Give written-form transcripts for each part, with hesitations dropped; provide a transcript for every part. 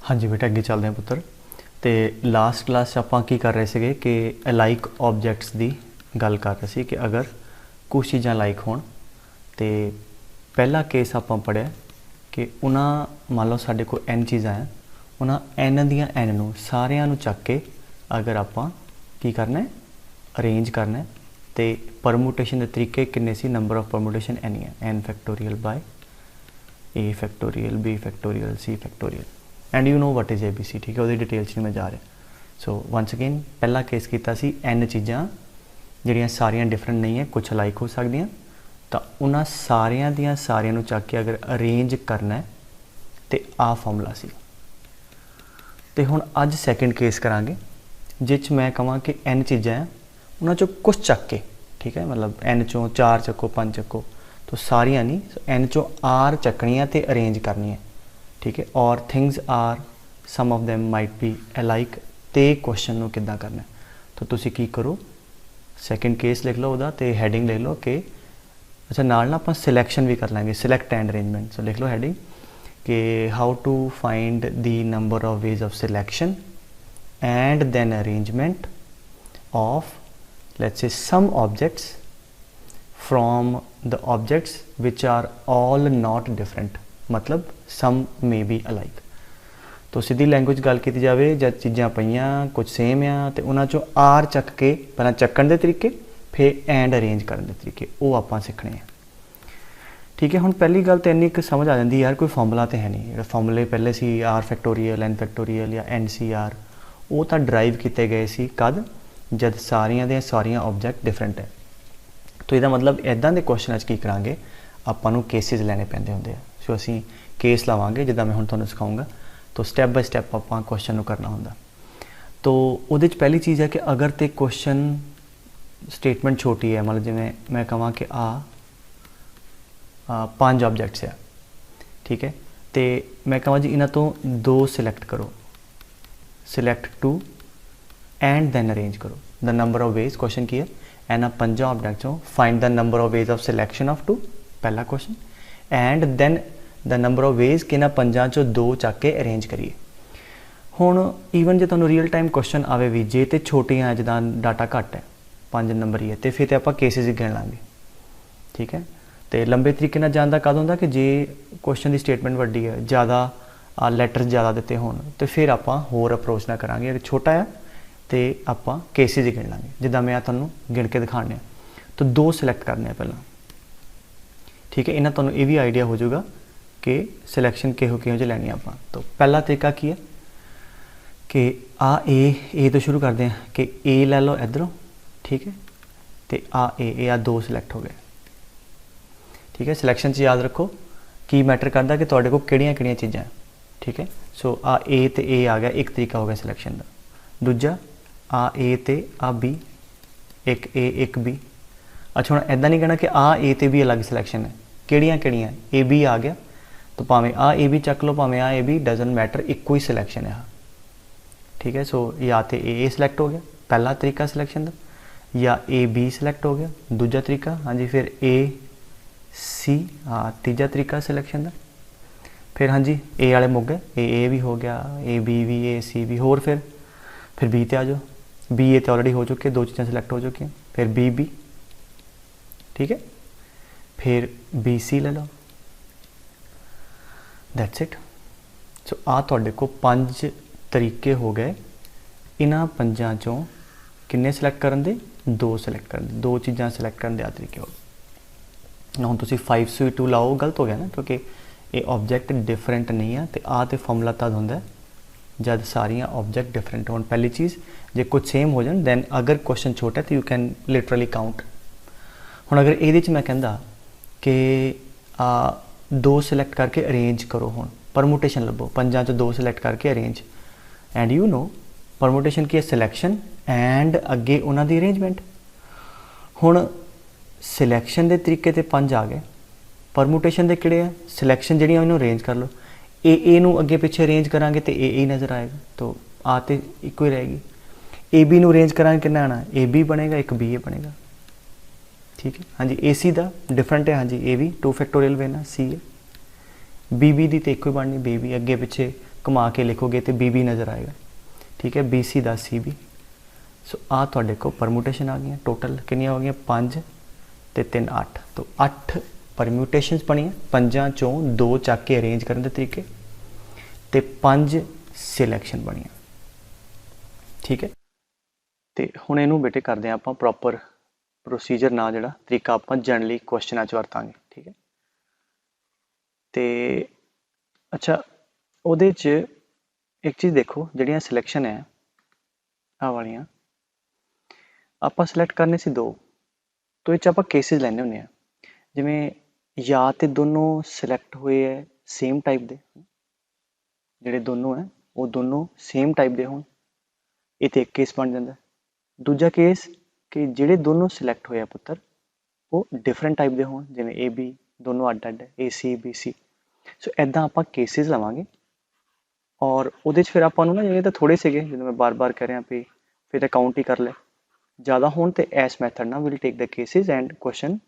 हाँ जी बेटा, अगे चलते हैं पुत्र। तो लास्ट क्लास आपां की कर रहे थे कि अलाइक ऑबजैक्ट्स की गल कर रहे थे कि अगर कुछ चीज़ां लाइक होण तो पहला केस आपां पढ़िया कि उन्हां मान लो साडे कोल एन चीज़ां हैं, उन्हां एन दियां एन नूं सारियां नूं चक के अगर आपां की करना है, अरेंज करना है, तो परमूटेशन के तरीके किन्ने सी, नंबर ऑफ परमूटेशन एन ही है, n factorial by a factorial, b factorial, c factorial and you know what is a b c. ठीक है, वो डिटेल नहीं मैं जा रहा। सो वंस अगेन पहला केस किया सी एन चीज़ां जिहड़ियां सारियां डिफरेंट नहीं है, कुछ लाइक हो सकदियां, तो उन्हां सारियां दियां सारियां नूं चक के अगर अरेंज करना है तो आ फॉर्मूला सी। तो हुण अज सैकेंड केस करांगे जिस मैं कहां कि एन चीज़ां हैं उन्हां चों कुछ चक के, ठीक है, मतलब एन चों 4 चक्को 5 चक्को, तो सारियां नहीं, एन चों आर चकनियां ते अरेंज करनी है। ठीक है, और things are some of them might be alike, तो क्वेश्चन नूं किद्दां करना है। तो तुसीं की करो, सैकेंड केस लिख लो उहदा ते हैडिंग लिख लो कि अच्छा नाल ना आपां सिलैक्शन भी कर लेंगे, सिलैक्ट एंड अरेंजमेंट। सो लिख लो हैडिंग कि how to find the number of ways of selection and then arrangement of let's say some objects from the objects which are all not different, मतलब some may be alike. तो सीधी language गल की जाए, जब चीज़ां पईयां कुछ same आ तो उन्हां चों आर चक के पहलां चक्कण दे तरीके, फिर एंड अरेंज करन दे तरीके, वो आपां सीखने हैं। ठीक है, हुण पहली गल तो इन्नी समझ आ जाती यार, कोई फॉर्मूला तो है नहीं। फॉर्मूले पहले सी आर फैक्टोरीयल, एन फैक्टोरीयल या एन सी आर, वो तो ड्राइव किए गए सी कद, जब सारियां दे सारियां ऑब्जैक्ट डिफरेंट है। तो इसका मतलब इदां दे क्वेश्चन की करांगे, आपां नूं केसिस लैने पैंदे हुंदे आ। सो असीं केस लवांगे जिद्दां मैं हुण तुहानूं सिखाऊंगा, तो स्टैप बाय स्टैप आपां क्वेश्चन नूं करना हुंदा। तो उहदे च पहली चीज़ है कि अगर तो क्वेश्चन स्टेटमेंट छोटी है, मतलब जिवें मैं कहां कि आ 5 ऑब्जैक्ट्स है, ठीक है, तो मैं कहां जी इन्हां तो 2 सिलैक्ट करो, सिलैक्ट 2 एंड दैन अरेंज करो the number of ways. Question की है इन्हां 5 ऑब्जैक्ट्स चों find the number of ways of selection of 2, पहला question, and then the number of ways कि इन्हां 5 चों 2 चक के अरेंज करिए। हुण ईवन जो तुहानूं रियल टाइम क्वेश्चन आवे भी, जे तो छोटियां जिद्दां डाटा घट है, 5 नंबर ही है, तो फिर तो आपां केसिस ही गिण लांगे। ठीक है, तो लंबे तरीके नाल जाण दा कद हुंदा कि जे क्वेश्चन की स्टेटमेंट वड्डी है, ज़्यादा लैटर्स ज़्यादा दिते होण, तो फिर आपां होर अप्रोच ना करांगे। अगर छोटा है तो आपां केसिस ही गिण लांगे, जिद्दां मैं तुहानूं गिण के दिखाने। तो 2 सिलैक्ट करने पहला। ठीक है, इन्हां तुहानूं ये भी आइडिया हो जाएगा कि सिलैक्शन किहो जिही लैनी आपां। तो पहला तरीका की है कि आ ए तो शुरू करते हैं कि ए लै लो इधरों, ठीक है, तो आ 2 सिलैक्ट हो गए। ठीक है, सिलैक्शन च याद रखो की मैटर करता कि तुहाडे कोल किहड़ियां चीज़ां। ठीक है, सो आ ए तो ए आ गया, एक तरीका हो गया सिलैक्शन का। दूजा आ ए तो आ बी, एक ए एक बी। अच्छा हुण इदां नहीं कहना कि आ ए तो भी अलग सिलैक्शन है, किहड़ियां ए बी आ गया, तो भावें आ ए बी चक लो, भावें आ ए बी, डजन मैटर, इक्को ही सिलैक्शन है। ठीक है, सो या तो ए सिलैक्ट हो गया पहला तरीका सिलैक्शन का, या ए बी सिलैक्ट हो गया दूजा तरीका, हाँ जी, फिर ए सी, हाँ तीजा तरीका सिलैक्शन का, फिर हाँ जी ए वाले मुक गए, ए भी हो गया, ए बी भी, ए सी भी, होर फिर बी ते आ जाओ, बी ए तो ऑलरेडी हो चुके, 2 चीज़ां सिलैक्ट हो चुकी, फिर बी बी, ठीक है, फिर बी सी ले लो, दैट्स इट। सो आ तुहाडे को 5 तरीके हो गए। इन्हां 5 चों किन्ने सिलैक्ट करन दे, 2 सिलैक्ट करन दे, 2 चीज़ां सिलैक्ट करन दे आ तरीके हो गए। हुण तुसीं 5C2 लाओ, गलत हो गया ना, क्योंकि ये ऑब्जैक्ट डिफरेंट नहीं है, तो आ तो फॉर्मूला तद हुंदा जब सारियां ऑब्जैक्ट डिफरेंट हो। पहली चीज़ जे कुछ सेम हो जाए, दैन अगर क्वेश्चन छोटा है तो यू कैन लिटरली काउंट। हुण अगर ये मैं कहता कि 2 सिलैक्ट करके अरेंज करो, हुण परमूटेशन लभो, 5 चों 2 सिलैक्ट करके अरेंज, एंड यू नो परमूटेशन की है सिलैक्शन एंड अगे उन्हां दी अरेंजमेंट। हुण सिलैक्शन के तरीके तो 5 आ गए, परमूटेशन के किहड़े आ, सिलैक्शन जिहड़ियां इन्हूं अरेंज कर लो, ए नूं अगे पिछे अरेंज करांगे तो ए नज़र आएगा, तो आ तो इक्को ही रहेगी। ए बी नूं अरेंज करांगे कितना आना, ए बी बनेगा, एक बी ए बनेगा। ठीक है, हाँ जी, ए सी का डिफरेंट है, हाँ जी, ए भी 2 फैक्टोरियल वे ना सी है, बी बी दी तो एक ही बननी, बी बी अगे पिछे घुमा के लिखोगे तो बी नज़र आएगा, ठीक है, बी सी 10 सी बी। सो आ तुहाडे को परम्यूटेशन आ गई, टोटल कितनियां हो गई 5 ते 3 8, तो 8 परम्यूटेशनस बनिया, 5 चों 2 चक के अरेंज करने के तरीके ते 5 सिलैक्शन बनिया, ठीक है। तो हुण इहनूं बेटे करते हैं आपां प्रॉपर प्रोसीजर ना जिहड़ा तरीका आपां जनरली क्वेश्चनां च वरतांगे, ठीक है। तो अच्छा उहदे च एक चीज़ देखो, जिहड़ियां सिलैक्शन है आ वालियां आपां सिलैक्ट करने सी 2, तो ये आपां केसिस लैने हुंदे आ, जिवें या तो दोनों सिलैक्ट हुए है सेम टाइप दे, जिहड़े दोनों है वो दोनों सेम टाइप दे होण, ये तो एक केस बन जाता है। दूजा केस कि जिहड़े दोनों सिलैक्ट होए पुत्तर वो डिफरेंट टाइप दे होण, जिवें ए बी दोनों अड अड है, ए सी बी सी। सो इदां आपां केसिस लवांगे और उहदे च फिर आपां नूं ना जिवें तो थोड़े सीगे, जिवें मैं बार बार कह रहा भी फिर काउंट ही कर ले, ज़्यादा होण ते इस मैथड नाल will take the cases and question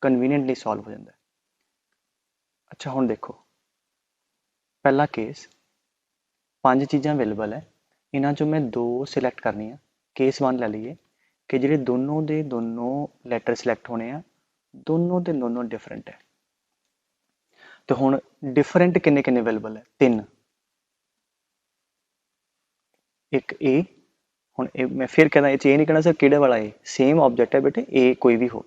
conveniently solve हो जाता है। अच्छा हुण देखो पहला केस 5 चीज़ां अवेलेबल है, इन्हां चों मैं 2 सिलैक्ट करनी है। केस 1 ले लीए कि जिहड़े दोनों दे दोनों लैटर सिलैक्ट होने हैं दोनों दे दोनों डिफरेंट है। तो हुण डिफरेंट किन्ने किन्ने अवेलेबल है 3, एक ए, हुण मैं फिर कहना ये नहीं कहना सर किहड़े वाला ए, सेम ऑब्जेक्ट है बेटे, ए कोई भी हो,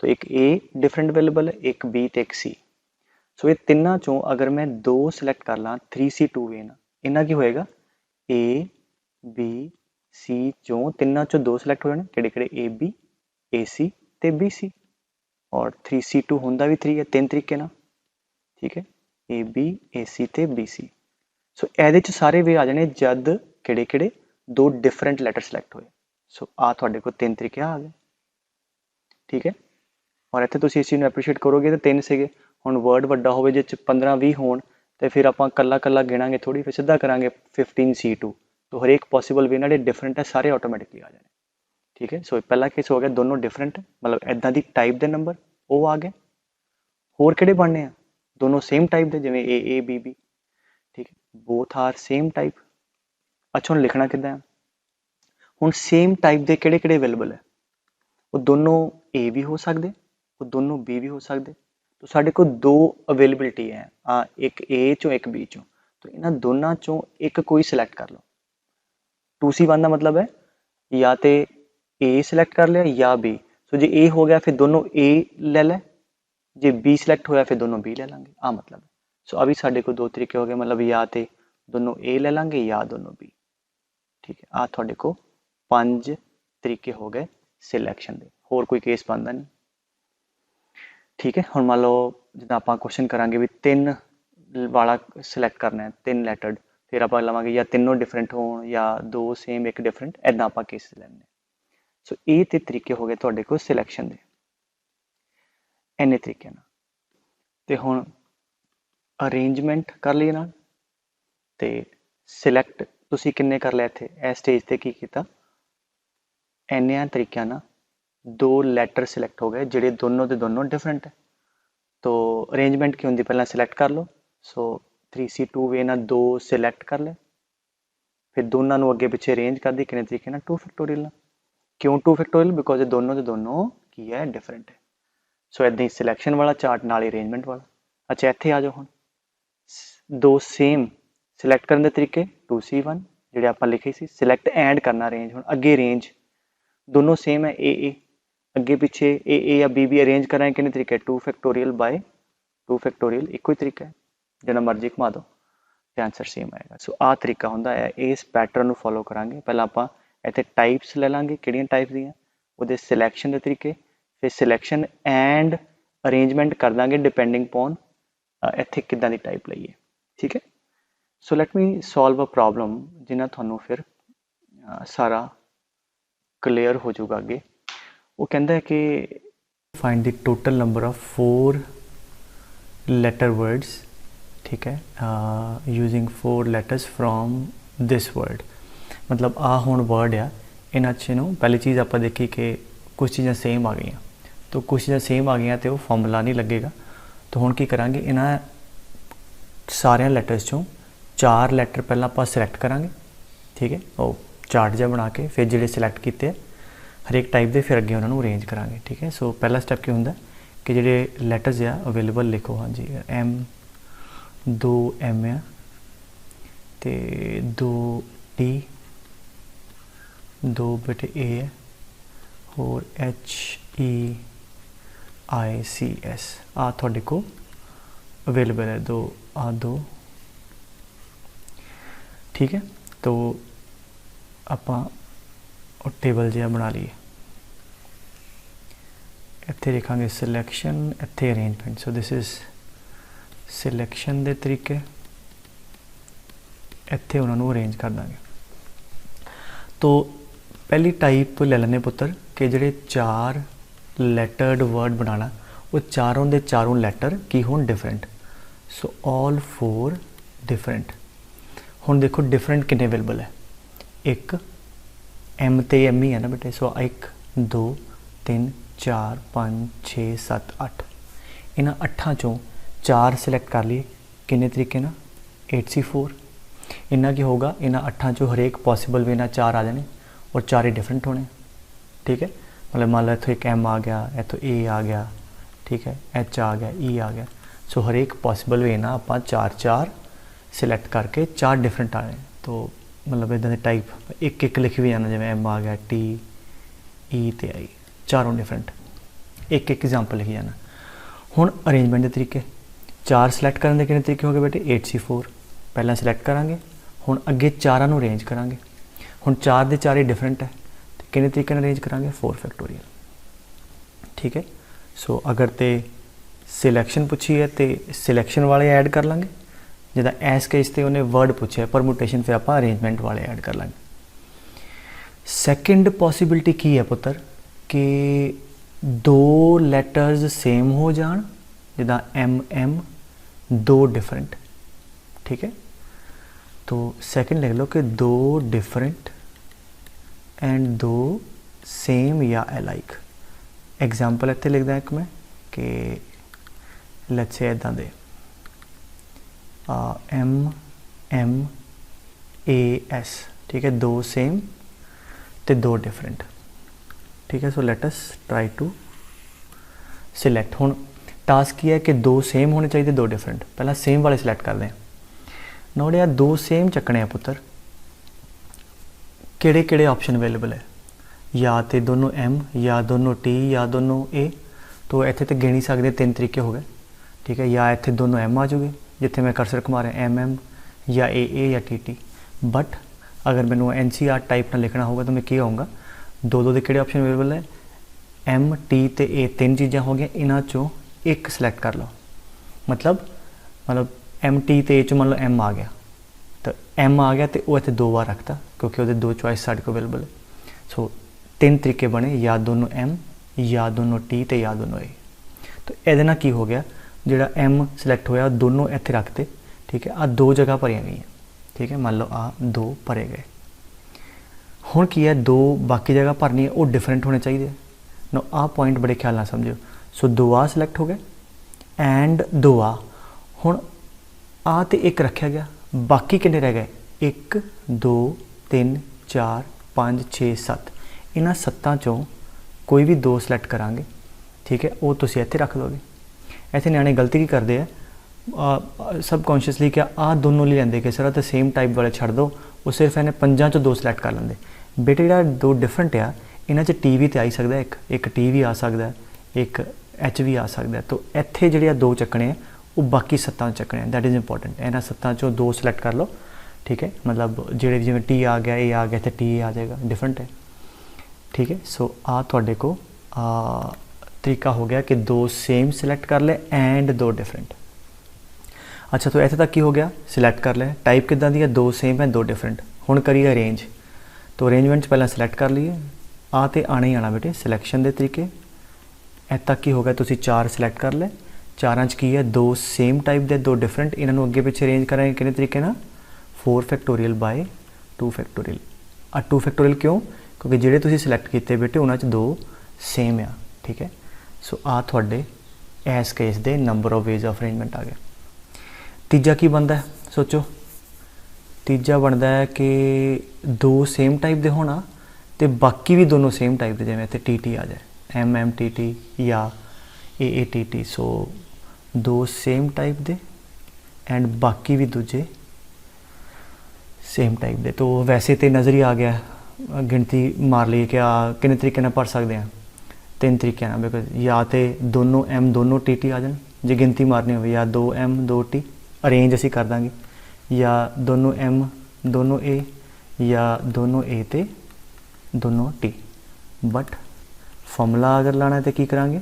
तो एक ए डिफरेंट अवेलेबल है, एक बी तो एक सी। सो ये तिन्ना चों अगर मैं 2 सिलैक्ट कर ला 3C2A ना, इन्ना की होएगा ए बी सी चों तिन्ना चों 2 सिलैक्ट हो जाने, किहड़े किहड़े ए बी ए सी ते बी सी, और 3C2 हुंदा भी 3 है, 3 तरीके ना, ठीक है, ए बी ए सी ते बी सी। सो ਇਹਦੇ ਚ ਸਾਰੇ ਵੇ ਆ ਜਾਣੇ जद ਕਿਹੜੇ ਕਿਹੜੇ 2 डिफरेंट लैटर सिलैक्ट होए। सो आ ਤੁਹਾਡੇ ਕੋਲ 3 ਤਰੀਕੇ ਆ ਗਏ, ठीक है। और ਇੱਥੇ ਤੁਸੀਂ ਇਸ ਚੀਜ਼ ਨੂੰ ਐਪਰੀਸ਼ੀਏਟ ਕਰੋਗੇ ਤਾਂ 3 ਸੀਗੇ, ਹੁਣ ਵਰਡ ਵੱਡਾ ਹੋਵੇ ਜਿਹ ਚ 15 20 ਹੋਣ ਤੇ ਫਿਰ ਆਪਾਂ ਕੱਲਾ ਕੱਲਾ ਗਿਣਾਂਗੇ ਥੋੜੀ, ਫਿਰ ਸਿੱਧਾ ਕਰਾਂਗੇ 15C2, तो हर एक पॉसिबल वे नाले डिफरेंट है, सारे ऑटोमैटिकली आ जाने, ठीक है। सो पहला केस हो गया दोनों डिफरेंट, मतलब इदां दी टाइप दे नंबर वो आ गए। होर किहड़े बनने आ, दोनों सेम टाइप दे, जिवें ए बी बी, ठीक है, बोथ आर सेम टाइप। अच्छा हुण लिखना किद्दां है, हुण सेम टाइप दे किहड़े किहड़े अवेलेबल है, वो दोनों ए भी हो सकते, वो दोनों बी भी हो सकते, तो साढ़े को 2 अवेलेबिलिटी है, एक ए चों एक बी चों, तो इन्हां दोनों चों एक कोई सिलैक्ट कर लो। 2C1 का मतलब है या तो ए सिलैक्ट कर लिया या बी, सो जे ए हो गया फिर दोनों ए ले लें, जे बी सिलैक्ट होया फिर दोनों बी ले लेंगे, आ मतलब है। सो अभी साढ़े को 2 तरीके हो गए, मतलब या तो दोनों ए ले लेंगे या दोनों बी, ठीक है। आ थोड़े को 5 तरीके हो गए सिलैक्शन के, होर कोई केस बनता नहीं, ठीक है। हुण मान लो जिद्दां आपां क्वेश्चन करांगे भी 3 वाला सिलैक्ट करना है, 3 लैटर्ड, फिर आप लवांगे या तीनों डिफरेंट हो या 2 सेम एक डिफरेंट, इदां आपां केस लैने। सो ये ते तरीके हो गए तुहाडे कोल सिलैक्शन दे, इन्ने तरीके नाल। ते हुण अरेंजमेंट कर लिए नाल, ते सिलैक्ट तुसीं किन्ने कर लिया, इत्थे इस स्टेज ते की कीता, इन्नियां तरीकिਆਂ ਨਾਲ 2 लैटर सिलैक्ट हो गए जिहड़े दोनों दे दोनों डिफरेंट है। तो अरेंजमेंट की होंदी, पहला सिलैक्ट कर लो, सो 3C2A ना 2 सिलैक्ट कर ले, फिर दोनों नूं अगे पिछे अरेंज कर दी किन्ने तरीके नाल 2 फैक्टोरियल नाल। क्यों 2 फैक्टोरियल, बिकॉज ये दोनों दे दोनों की है डिफरेंट है। सो इदां ही सिलैक्शन वाला चार्ट नाल अरेंजमेंट वाला। अच्छा इत्थे आ जाओ, हुण 2 सेम सिलैक्ट करने के तरीके 2C1 जिहड़े आपां लिखे सी, सिलैक्ट एंड करना रेंज, हुण अगे रेंज दोनों सेम है, ए अगे पिछे ए या बी अरेंज करें किन्ने तरीके 2 फैक्टोरियल बाय 2 फैक्टोरियल, एक ही तरीका है, जिन्ना मर्जी घुमा दो तो आंसर सेम आएगा। सो आ तरीका होंदा है, इस पैटर्न को फॉलो करांगे। पहला आपां इत्थे टाइप्स ले लांगे किहड़ियां टाइप्स दियां, उहदे सिलैक्शन के तरीके, फिर सिलैक्शन एंड अरेंजमेंट कर दांगे डिपेंडिंग पॉन इत्थे किदां दी टाइप लईए, ठीक है। So let me solve a problem जिन्ना तुहानूं फिर सारा क्लीयर हो जाऊगा अगे। वो कहता है कि find the total number of 4 letter words, ठीक है, using 4 letters from this word. मतलब आ हुण वर्ड आ, इन्हां च नूं पहली चीज़ आपां देखी कि कुछ चीज़ां सेम आ गई, तो कुछ चीज़ां सेम आ गई तो वो फॉर्मूला नहीं लगेगा। तो हुण की करांगे, इन्हां सारे लैटर्स चों 4 ਲੈਟਰ ਪਹਿਲਾਂ ਆਪਾਂ ਸਿਲੈਕਟ ਕਰਾਂਗੇ, ठीक है, ਉਹ ਚਾਰਟ ਜਿਹਾ ਬਣਾ ਕੇ ਫਿਰ ਜਿਹੜੇ ਸਿਲੈਕਟ ਕੀਤੇ ਆ ਹਰੇਕ ਟਾਈਪ ਦੇ ਫਿਰ ਅੱਗੇ ਉਹਨਾਂ ਨੂੰ ਅਰੇਂਜ ਕਰਾਂਗੇ, ठीक है। सो पहला स्टैप ਕੀ ਹੁੰਦਾ कि ਜਿਹੜੇ ਲੈਟਰਸ ਆ ਅਵੇਲੇਬਲ ਲਿਖੋ, हाँ जी, M 2 M ਆ ਤੇ 2 T 2 ਬਟੇ A ਹੈ और HEICS ਆ ਤੁਹਾਡੇ ਕੋਲ अवेलेबल है, दो आ दो, ठीक है। तो ਆਪਾਂ टेबल जिहा बना लीए, इत्थे लिखांगे सिलेक्शन, इत्थे arrangement. So this is selection दे तरीके, इत्थे उन्होंने अरेंज कर देंगे। तो पहली टाइप ले लेने पुत्र कि जिहड़े 4 लैटर्ड वर्ड बनाना वो चारों दे चारों लैटर की होण डिफरेंट। So all 4 different. हुण देखो डिफरेंट कितने अवेलेबल है, एक M ते M ही है ना बेटे। सो 1 2 3 4 5 6 7 8, इन्हां 8 चों 4 सिलेक्ट कर लिए किन्ने तरीके ना 8C4। इन्ना की होगा, इन्हां 8 चों हरेक पॉसिबल वे ना 4 आ जाने और 4 ही डिफरेंट होने, ठीक है। मतलब मान लो इत्थों एक M आ गया, इत्थों A आ गया, ठीक है, H आ गया, E आ गया। सो हरेक पॉसिबल वे ना आपां 4 सिलेक्ट करके 4 डिफरेंट आने। तो मतलब इदां दे टाइप एक एक लिख भी जाना, जिवें M आ गया, T E ते I, चारों डिफरेंट एक एक एग्जाम्पल लिखी जाना। हुण अरेंजमेंट के तरीके 4 सिलेक्ट करने के कितने तरीके हो गए बेटे 8C4। पहला सिलेक्ट करांगे, हुण अगे 4 नूं अरेंज करांगे। हुण 4 दे 4 ही डिफरेंट है, तो कितने तरीके अरेंज करांगे 4 फैक्टोरियल, ठीक है। सो अगर तो सिलेक्शन पूछी है तो सिलेक्शन वाले ऐड कर लांगे, जिदा एस केस ते उन्हें वर्ड पूछे परमुटेशन फिर आप अरेंजमेंट वाले ऐड कर लांगे। सैकेंड पॉसिबिलिटी की है पुत्र कि 2 लैटर्स सेम हो जान, जिदा M 2 डिफरेंट, ठीक है। तो सैकेंड लिख लो कि 2 डिफरेंट एंड 2 सेम या अलाइक। एग्जाम्पल इत्थे लिखदा एक मैं कि लेट्स से इदां दे MMAS, ठीक है, 2 सेम तो 2 डिफरेंट, ठीक है। So let us try to select. हुण टास्क की है कि 2 सेम होने चाहिए, 2 डिफरेंट। पहला सेम वाले सिलेक्ट करते हैं। नोड़िया 2 सेम चकने हैं पुत्र, किहड़े किहड़े ऑप्शन अवेलेबल है, या तो दोनों M या दोनों T या दोनों A। तो इत्थे तो गिन नहीं सकते, 3 तरीके हो गए, ठीक है। या इत्थे दोनों M आ जाऊगे जिथे मैं कर्सर घुमा रहा MM, या AA या TT। बट अगर मैंने NCR टाइप ना लिखना होगा तो मैं क्या आऊँगा, 2 के ऑप्शन अवेलेबल है, M T ते A 3 चीज़ा हो गई, इन्हां चों एक सिलेक्ट कर लो। मतलब M T ते A चो मान लो M आ गया, तो M आ गया तो वो इतने 2 बार रखता क्योंकि वो 2 चॉइस साढ़े को अवेलेबल है। सो 3 तरीके बने, या दोनों M या दोनों T ते या दोनों A। तो ये ना की हो गया, जोड़ा M सिलेक्ट होया दोनों इत्थे रखते, ठीक है। आ 2 जगह भरिया गई, ठीक है। मान लो आ 2 भरे गए। हुण की है 2 बाकी जगह भरनी है, वो डिफरेंट होने चाहिए नो। आ पॉइंट बड़े ख्याल ना समझो। सो 2 आ सिलेक्ट हो गए एंड 2 आ। हुण आ तो एक रखा गया, बाकी कितने रह गए 1 2 3 4 5 6 7। इन्हां 7 चों कोई भी 2 सिलेक्ट करांगे, ठीक है, वो तुसीं इत्थे रख दोगे। इत्थे नियाणे गलती की करते हैं, सबकॉन्शियसली क्या आ दोनों ले लेंगे कि सर तो सेम टाइप वाले छड़ दो, वो सिर्फ इन्हें 5 चों 2 सिलेक्ट कर लेंगे। बेटे जो 2 डिफरेंट आ, इन्हां च T भी तो आ ही सकता है, एक T भी आ सकता है, एक H भी आ सकता है। तो इत्थे जिहड़े 2 चकने हैं वो बाकी 7 चकने हैं, दैट इज़ इंपॉर्टेंट। इन्हां 7 चों 2 सिलेक्ट कर लो, ठीक है। मतलब जिहड़े जिवें T आ गया, A आ गया, तो T आ जाएगा, डिफरेंट है, ठीक है। सो आ तुहाडे को तरीका हो गया कि 2 सेम सिलेक्ट कर ले एंड 2 डिफरेंट। अच्छा, तो इत्थे तक की हो गया, सिलेक्ट कर ले। टाइप किदां दी है, 2 सेम है 2 डिफरेंट। हुण करिए अरेंज। तो अरेंजमेंट पहला सिलेक्ट कर लीए, आ तो आना ही आना बेटे सिलेक्शन के तरीके। इत्थे तक की हो गया, तुसीं 4 सिलेक्ट कर ले, 4 की है 2 सेम टाइप के 2 डिफरेंट। इन्हों अगे पिछे अरेंज करेंगे कितने तरीके ना 4 फैक्टोरियल बाय 2 फैक्टोरियल। 2 फैक्टोरियल क्यों, क्योंकि जिहड़े तुसीं सिलेक्ट किए बेटे उन्होंने 2 सेम आ, ठीक है। सो आ तुहाडे इस केस दे number of ways of arrangement आ गए। तीजा की बनता है सोचो, ਤੀਜਾ ਬਣਦਾ ਹੈ ਕਿ ਦੋ ਸੇਮ ਟਾਈਪ ਦੇ ਹੋਣਾ ਤੇ ਬਾਕੀ ਵੀ ਦੋਨੋਂ ਸੇਮ ਟਾਈਪ ਦੇ, ਜਿਵੇਂ ਇੱਥੇ TT ਆ ਜਾਏ MMTT ਜਾਂ AATT। ਸੋ ਦੋ ਸੇਮ ਟਾਈਪ ਦੇ ਐਂਡ ਬਾਕੀ ਵੀ ਦੂਜੇ ਸੇਮ ਟਾਈਪ ਦੇ। तो वैसे तो नज़र ही आ गया, गिनती मार ली कि किन्ने तरीके नाल भर सकते हैं, 3 तरीके नाल, बिकॉज या तो दोनों M दोनों TT आ जाए जे गिनती मारनी हो, या 2 M 2 T अरेंज असी कर देंगे, या दोनों M दोनों A या दोनों A ते दोनों T। बट फॉर्मूला अगर लाना है तो की करांगे,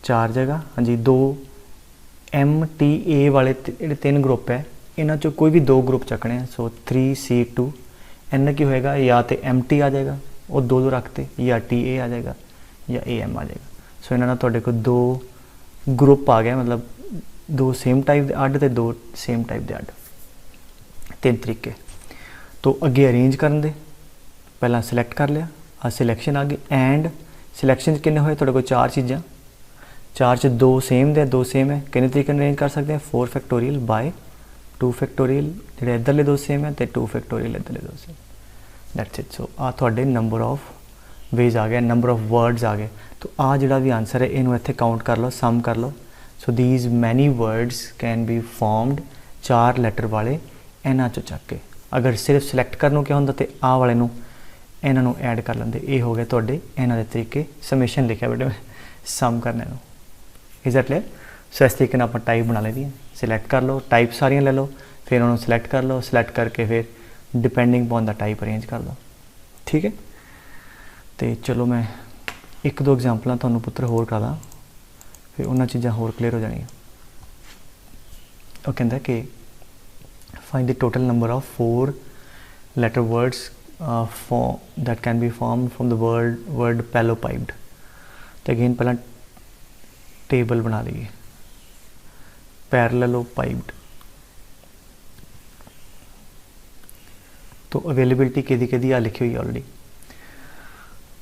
4 जगह, हाँ जी, 2 MTA वाले 3 ग्रुप है, इन्हों चो कोई भी 2 ग्रुप चकने हैं। सो 3C2 इन्ना की होएगा, या तो MT आ जाएगा और 2 रखते, या TA आ जाएगा या AM आ जाएगा। सो इन्होंने थोड़े को 2 ग्रुप आ गया, मतलब 2 सेम टाइप के अड तो 2 सेम टाइप के अड, 3 तरीके। तो अगे अरेंज करन दे, पहला सिलैक्ट कर लिया, आ सिलैक्शन आ गई, एंड सिलैक्शन किन्ने होए थोड़े को 4 चीज़ां, 4 च 2 सेम दे, 2 सेम है, किन्ने तरीके अरेंज कर सकते हैं, 4 फैक्टोरियल बाय 2 फैक्टोरियल, जो इधरले 2 सेम है, तो 2 फैक्टोरियल इधरले 2 सेम, दैट्स इट। सो आ थोड़े नंबर ऑफ वेज आ गए, नंबर ऑफ वर्ड्स आ गए। तो आ जोड़ा भी आंसर है इनू इत्थे काउंट कर लो, सम कर लो। So these many words can be formed 4 letter वाले इन्हां चों चक के। अगर सिर्फ सिलैक्ट करनों क्या होंदा, तो आ वाले नू इन्हां नू ऐड कर लेंदे। ये हो गए तुहाडे इन्हां दे तरीके, समेशन लिखा बेटे मैं सम करने नू। Is that clear? सो इस तरीके आप टाइप बना लेती है, सिलैक्ट कर लो, टाइप सारियां ले लो, फिर उन्होंने सिलैक्ट कर लो, सिलैक्ट करके फिर depending upon the type arrange कर दो। ठीक है, तो चलो मैं 1-2 एग्जाम्पल तुहानूं पुत्र होर करा दा, फिर उन्हां चीज़ां होर क्लीयर हो जाएगी। वो कहता है कि find the total number of 4 letter words that can be form from the word parallelepiped. तो अगेन पहला टेबल बना लीए, पैरेललोपाइप्ड। तो अवेलेबिलिटी कि आ लिखी हुई ऑलरेडी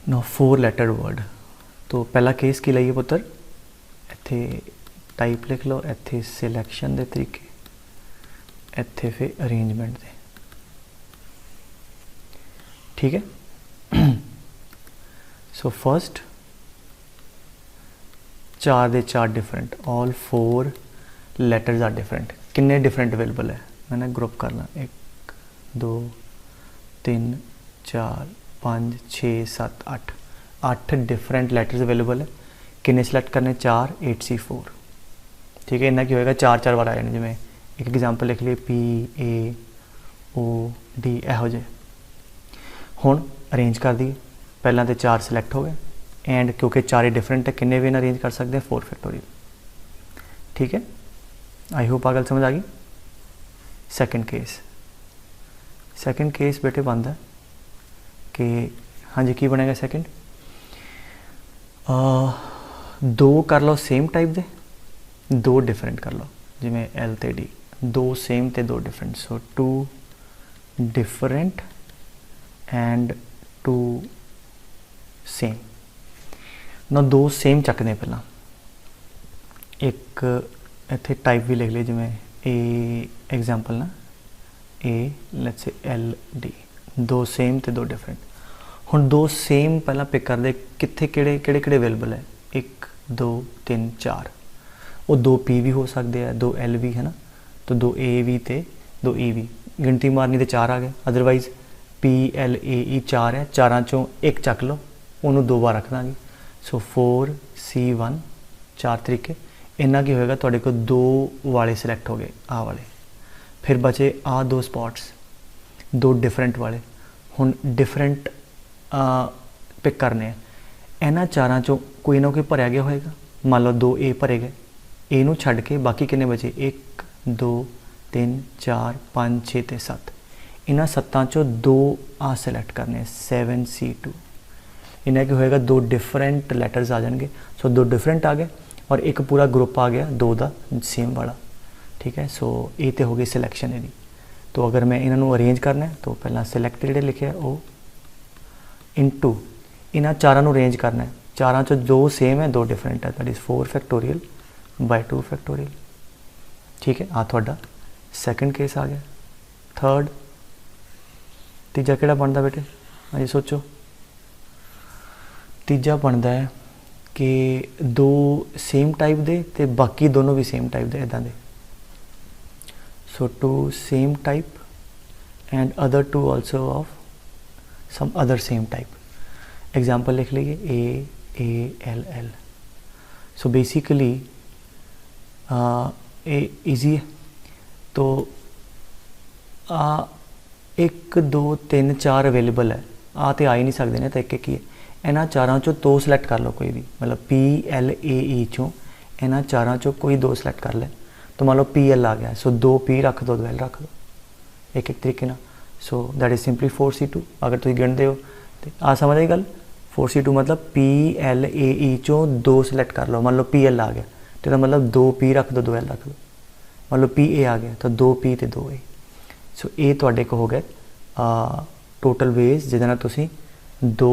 नो 4 लेटर वर्ड। तो पहला केस की लाइए पुत्र, इत्थे टाइप लिख लो, इत्थे सिलैक्शन के तरीके, इत्थे फिर अरेंजमेंट दे। ठीक है। सो फर्स्ट 4 दे 4 different, all 4 letters are different. किन्ने डिफरेंट अवेलेबल है, मैंने ग्रुप करना, 1 2 3 4 5 6 7 8 8 डिफरेंट लेटर्स अवेलेबल है। किन्ने सिलेक्ट करने, 4 8C4। ठीक है, इन्ना की होएगा 4-4 बार आ जाने। जिमें एक एग्जाम्पल लिख लिए PAOD एहो जे। हुण अरेंज कर दी, पहला तो 4 सिलेक्ट हो गए, एंड क्योंकि 4 ही डिफरेंट है, किन्ने भी अरेंज कर सकते हैं, 4 फैक्टोरियल। ठीक है, आई होप आ गल समझ आ गई। सेकंड केस बेटे बनता है कि हाँ जी, की बनेगा सेकंड, 2 कर लो सेम टाइप दे, 2 डिफरेंट कर लो, जिमें L ते D, 2 सेम ते 2 different. So 2 different and 2 same. ना 2 सेम चकने, पहला एक इत्थे टाइप भी लिख ली, जिमें ए एग्जाम्पल ना A let's say LD, 2 same ते 2 डिफरेंट। हुण 2 सेम पहला पिक कर दे, कित्थे किहड़े अवेलेबल है, 1 2 3 4। वो 2 P भी हो सकते हैं, 2 L भी है ना, तो 2 A भी ते 2 E भी, गिनती मारनी तो 4 आ गए। अदरवाइज PLAE 4 है, 4 चों 1 चक लो, उन्होंने 2 बार रख देंगे। सो 4C1, 4 तरीके। इन्ना की होएगा, तुहाडे को 2 वाले सिलैक्ट हो गए, आ वाले, फिर बचे आ 2 स्पॉट्स, 2 डिफरेंट वाले। हुण डिफरेंट पिक करने हैं, इन्हां 4 चों कोई ना कोई भरिया गया होएगा। मान लो 2 A भरे गए, ए नूं छड्ड के बाकी किन्ने बचे, 1 2 3 4 5 6 ते 7। इन्हां 7 चों 2 आ सिलैक्ट करने, 7C2। इन्हें क्या होएगा, 2 डिफरेंट लैटर्स आ जाएंगे। सो 2 डिफरेंट आ गए और एक पूरा ग्रुप आ गया 2 का सेम वाला। ठीक है, सो ये तो हो गई सिलैक्शन इहदी। तो अगर मैं इन्हों अरेंज करना है, तो पहला सिलैक्ट जिहड़े लिखे वो इनटू इन्हां 4 नूं अरेंज करना है। 4 चो 2 सेम है, 2 डिफरेंट है, that is 4 factorial bye 2 factorial. ठीक है, आ थोड़ा सेकंड केस आ गया। थर्ड तीजा किहड़ा बनता बेटे अजे सोचो तीजा बनता है कि दो सेम टाइप दे ते बाकी दोनों भी सेम टाइप दे इदां दे so two same type and other two also of some other same type example लिख लीजिए AALL सो बेसिकली ईजी है तो 1 2 3 4 अवेलेबल है तो आ ही नहीं सकते ने तो एक ही है इन्हां चारां चों दो सिलेक्ट कर लो कोई भी मतलब PLAE चों इन्हां चारां चों कोई दो सिलेक्ट कर ले तो मान लो PL आ गया सो 2 P रख दो 2 L रख दो एक एक तरीके ना so that is simply 4C2 अगर तुम गिणदे हो तो आ समझ आई गल 4C2 मतलब PLAE चों दो सिलेक्ट कर लो मान लो PL आ गया तो मतलब 2 P रख दो 2 L रख दो मान लो PA आ गया तो 2 P तो 2 A सो ये तुहाडे को हो गए टोटल वेज जिहदे नाल तुसीं 2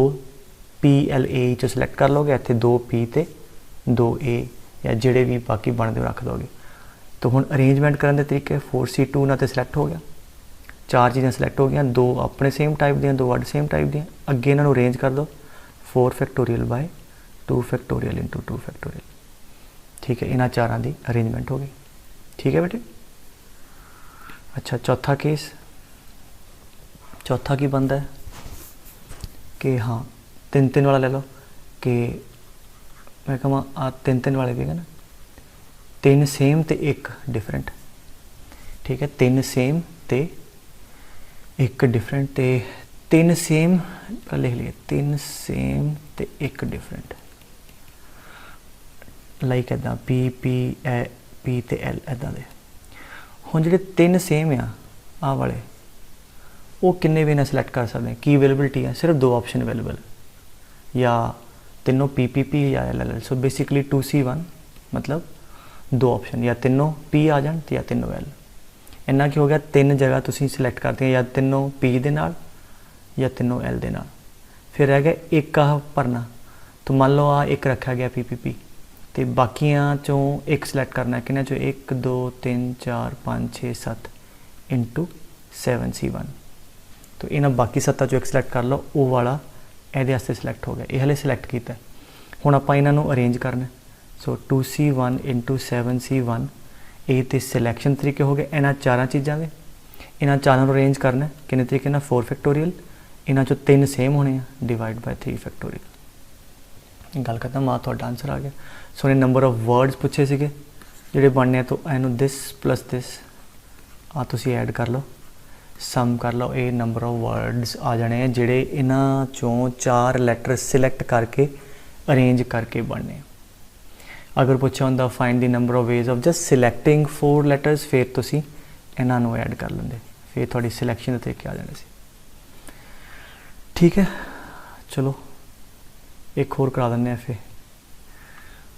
PLAE चो सिलेक्ट कर लोगे इत्थे 2 P ते 2 A या जिहड़े भी बाकी बनदे रख दोगे तो हुण अरेंजमेंट करन दे तरीके 4C2 नाल ते सिलेक्ट हो गया चार चीज़ां सिलेक्ट हो गई दो अपने सेम टाइप दियां दो अड सेम टाइप दियां अगे इन्हां नूं अरेंज कर दो 4 factorial bye 2 factorial into 2 factorial ठीक है इन्हां चारां दी अरेंजमेंट हो गई ठीक है बेटे अच्छा चौथा केस चौथा की बनता है कि हाँ 3 3 वाला ले लो कि मैं कहा 3 3 वाले भी है ना 3 सेम ते 1 डिफरेंट ठीक है 3 सेम ते 1 डिफरेंट ते 3 सेम लिख लिए 3 सेम ते 1 डिफरेंट लाइक इदा P ते L इदा दे हुण जिहड़े 3 सेम आ वाले वो किन्ने भी ना सिलेक्ट कर सकते हैं की अवेलेबिलिटी है सिर्फ 2 ऑप्शन अवेलेबल या तीनों PPP या LLL सो बेसिकली 2C1 मतलब 2 ऑप्शन या तीनों P आ जान या तीनों L इन्ना की हो गया 3 जगह तुसीं सिलेक्ट करते हैं या तीनों P दे नाल या तीनों L दे नाल फिर रह गया एक भरना तो मान लो एक रखा गया PPP तो बाकियां चों एक सिलेक्ट करना है कि चो 1 2 3 4 5 6 7 इंटू 7C1 तो इन्हां बाकी 7 चो एक सिलेक्ट कर लो वो वाला ये वास्ते सिलेक्ट हो गया ये हले सिलेक्ट किया हुण आपां इन्हां नूं अरेंज करना सो 2C1 इंटू 7C1 ये तो सिलेक्शन तरीके हो गए इन्हां चारां चीज़ां दे इन्हां चारां नूं अरेंज करना किन्ने तरीके नाल 4 फैक्टोरियल इन्हां चों 3 सेम होने डिवाइड बाय 3 फैक्टोरियल गल करता मां तुहाडा आंसर आ गया सो इन्हें नंबर ऑफ वर्ड्स पूछे सीगे जिहड़े बनने तो इनू दिस प्लस दिस तुसीं ऐड कर लो सम कर लो ये नंबर ऑफ वर्ड्स आ जाने हैं जिहड़े इन्हां चों 4 लैटर सिलेक्ट करके अरेंज करके बनने अगर पूछा होंदा find the number of ways of just selecting 4 letters फिर तुसीं इन्हां नूं ऐड कर लेंदे फिर थोड़ी सिलेक्शन के तरीके आ जाने सी ठीक है चलो एक होर करा दें फिर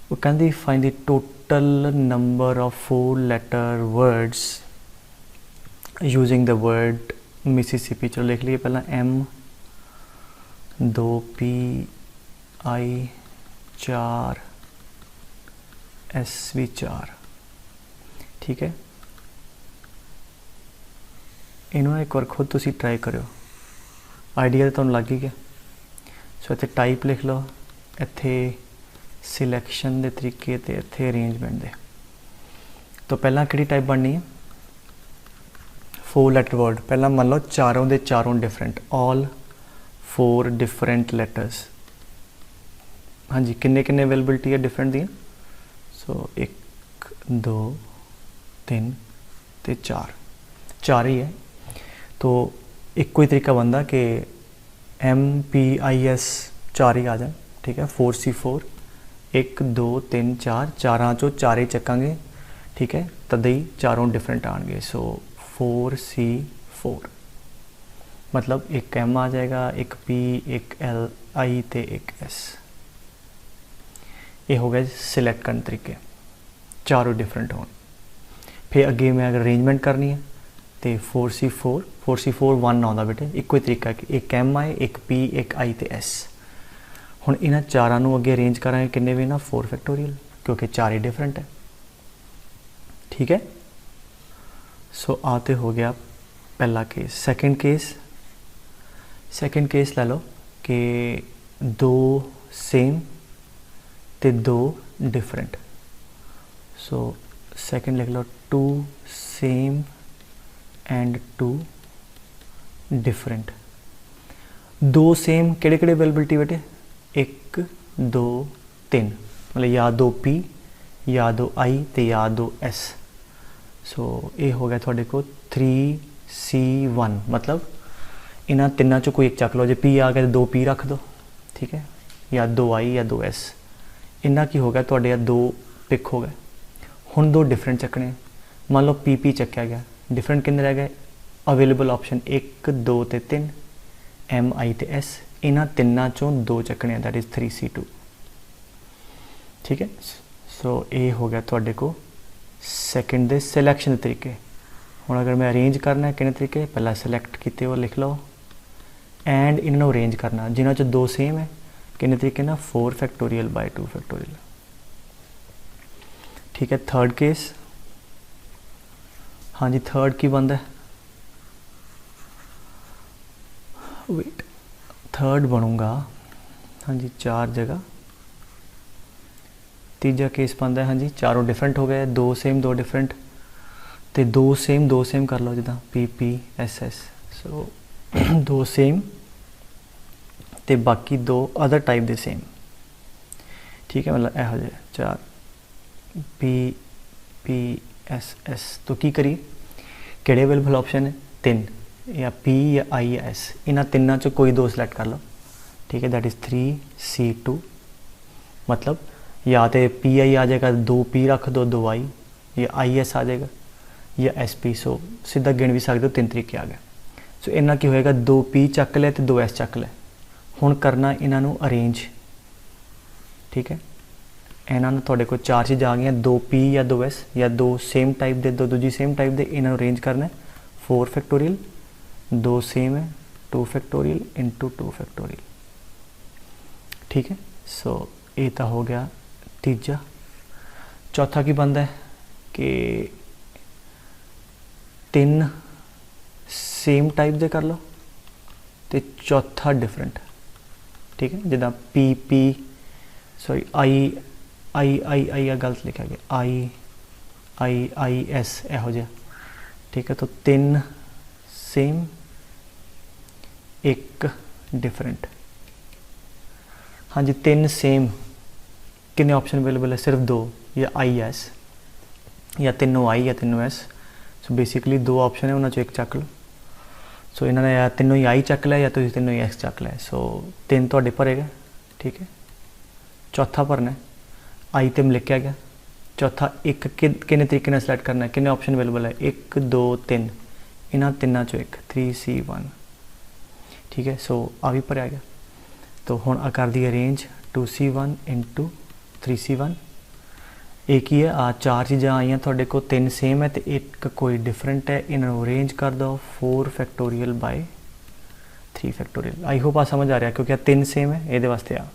वो कहती find the total number of 4 letter words using the word Mississippi चलो लिख लिए पहला M 2 P I 4 S भी 4 ठीक है इन्होंने एक बार खुद तुसी ट्राई करो आइडिया तो लग ही गया सो इत्थे टाइप लिख लो इत्थे सिलेक्शन के तरीके ते इत्थे अरेंजमेंट दे तो पहला किहड़ी टाइप बननी है 4 लैटर वर्ड पहला मान लो चारों दे चारों डिफरेंट ऑल 4 डिफरेंट लैटर्स हाँ जी किन्ने किन्ने अवेलेबिलिटी है डिफरेंट दी सो 1 2 3 ते 4 ही है तो एक कोई तरीका बनता कि MPIS 4 ही आ जाए ठीक है 4C4 1 2 3 4 चारां चो 4 ही चकांगे ठीक है तद ही चारों डिफरेंट आएंगे सो 4C4 मतलब एक M आ जाएगा एक P एक L I ते एक S ये हो गया सिलेक्ट करने तरीके चारों डिफरेंट हो फिर अगे मैं अगर अरेंजमेंट करनी है तो 4C4 1 आता बेटे एक ही तरीका एक M आए एक P एक I ते S हुण इन्हां चारां नूं अगे अरेंज करांगे किन्ने भी ना 4 फैक्टोरियल क्योंकि 4 ही डिफरेंट है ठीक है सो आते हो गया पहला केस। सेकंड केस लै लो कि दो सेम ते दो डिफरेंट। सो सेकंड लिख लो two same and two different. दो सेम किहड़े किहड़े अवेलेबिलिटी बेटे, 1 2 3, मतलब या दो P या दो I ते या दो S। सो ये हो गया थोड़े को 3C1, मतलब इन्हां तिन्नां चों कोई एक चक लो। जो P आ गया तो दो P रख दो, ठीक है, या दो I या दो S। इन्ना की हो गया थोड़े दो पिक हो गए। हुण दो डिफरेंट चकने, मान लो PP चक्या गया, डिफरेंट कितने रह गए अवेलेबल ऑप्शन 1 2 ते 3 M I ते S। इन्हां तिन्नां चों दो चकने, दैट इज़ 3C2, ठीक है। सो ये हो गया थोड़े को सैकेंड दे सिलैक्शन के तरीके। हुण अगर मैं अरेंज करना है कितने तरीके, पहला सिलैक्ट किते वो लिख लो एंड इन्होंने अरेंज करना, जिन्हों च दो सेम है कितने तरीके ना 4 फैक्टोरियल बाय 2 फैक्टोरियल, ठीक है। थर्ड केस, हाँ जी थर्ड की बनता है, वेट थर्ड बनूंगा, हाँ जी 4 जगह। तीजा केस बनता है, हाँ जी चारों डिफरेंट हो गए, दो सेम दो डिफरेंट, तो दो सेम कर लो जिदा PP SS। सो दो सेम ते बाकी दो अदर टाइप दे सेम, ठीक है, मतलब यहो जे 4 PP SS। तो की करिए किहड़े अवेलेबल ऑप्शन है 3, या P या I या S, इन्हां तिन्नां चों कोई दो सिलेक्ट कर लो, ठीक है, दैट इज़ 3C2। मतलब या तो PI आ जाएगा, दो P रख दो, दो I, या IS आ जाएगा या SP। सो सीधा गिन भी सकते हो, 3 तरीके आ गए। सो इन्ना की होएगा, दो P चक ले तो दो S चक ले। हुण करना इन्हां नूं अरेंज, ठीक है। इन्हां नूं तुहाडे कोल 4 चीज़ां आ गई, दो P या दो S या दो सेम टाइप दे, दो दूजी सेम टाइप दे, इन्हां नूं अरेंज करना है 4 फैक्टोरियल, दो सेम है 2 फैक्टोरियल इंटू 2 फैक्टोरियल, ठीक है। सो ये तो हो गया तीजा। चौथा की बनता है कि 3 सेम टाइप दे कर लो तो चौथा डिफरेंट, ठीक है, जिदा PP सॉरी I गलत लिखा गया, IS यहो जिहा, ठीक है। तो 3 सेम 1 डिफरेंट, हाँ जी 3 सेम कितने ऑप्शन अवेलेबल है, सिर्फ 2, या IS या तीनों I या तीनों S। सो बेसिकली दो ऑप्शन है, उन्होंने एक चक लो। सो इन्होंने या तीनों ही I चक लिया या तो तीनों ही S चक लिया। सो 3 तो भरेगा, ठीक है। चौथा भरना है, I तो लिखा गया, चौथा एक किन्ने तरीके ने सिलेक्ट करना है, किन्ने ऑप्शन अवेलेबल है 1 2 3, इन्होंने तिना चो एक 3C1, ठीक है। सो आ भी भरया गया। तो हुण कर दी अरेंज 2C1 इंटू 3C1। एक ही है, आ 4 चीज़ां आईयां थोड़े को, 3 सेम है तो एक कोई डिफरेंट है, इन्होंने अरेंज कर दो 4 factorial by 3 factorial. I hope आ समझ आ रहा, क्योंकि 3 सेम है ये वास्ते आ।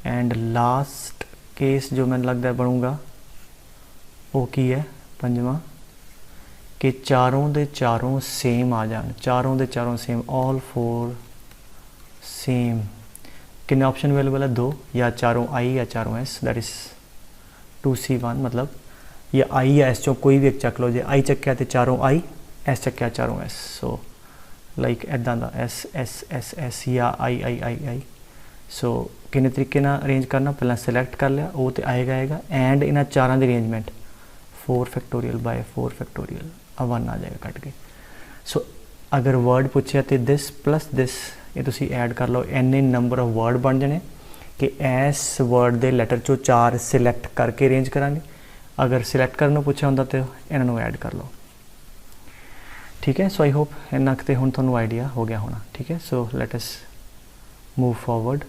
एंड लास्ट केस जो मैंने लगता है बनूंगा वो की है पंजवा, कि चारों दे चारों सेम आ जान, चारों दे चारों सेम, ऑल 4 सेम। कितने ऑप्शन अवेलेबल है 2, या चारों I या चारों S, दैट इज़ 2C1। मतलब या I या S चो कोई भी एक चक लो, जो I चक्या तो चारों I, S चक्या चारों S। सो लाइक इदा का S या I। सो किन्ने तरीके ना अरेंज करना, पहला सिलेक्ट कर लिया, वो तो आएगा एंड इन्हां चारों की अरेंजमेंट 4 फैक्टोरियल बाय 4 फैक्टोरियल, 1 आ जाएगा कट के। सो अगर वर्ड पूछे तो दिस प्लस दिस, ये तुसी ऐड कर लो, इन्ने नंबर ऑफ वर्ड बन जाने कि इस वर्ड के लैटर चो 4 सिलेक्ट करके अरेंज करांगे। अगर सिलेक्ट करने पूछा होंदा तो इन्हों ऐड कर लो, ठीक है। सो आई होप इन्ना तो हुण तुहानूं आइडिया हो गया होना, ठीक है। So let us move forward.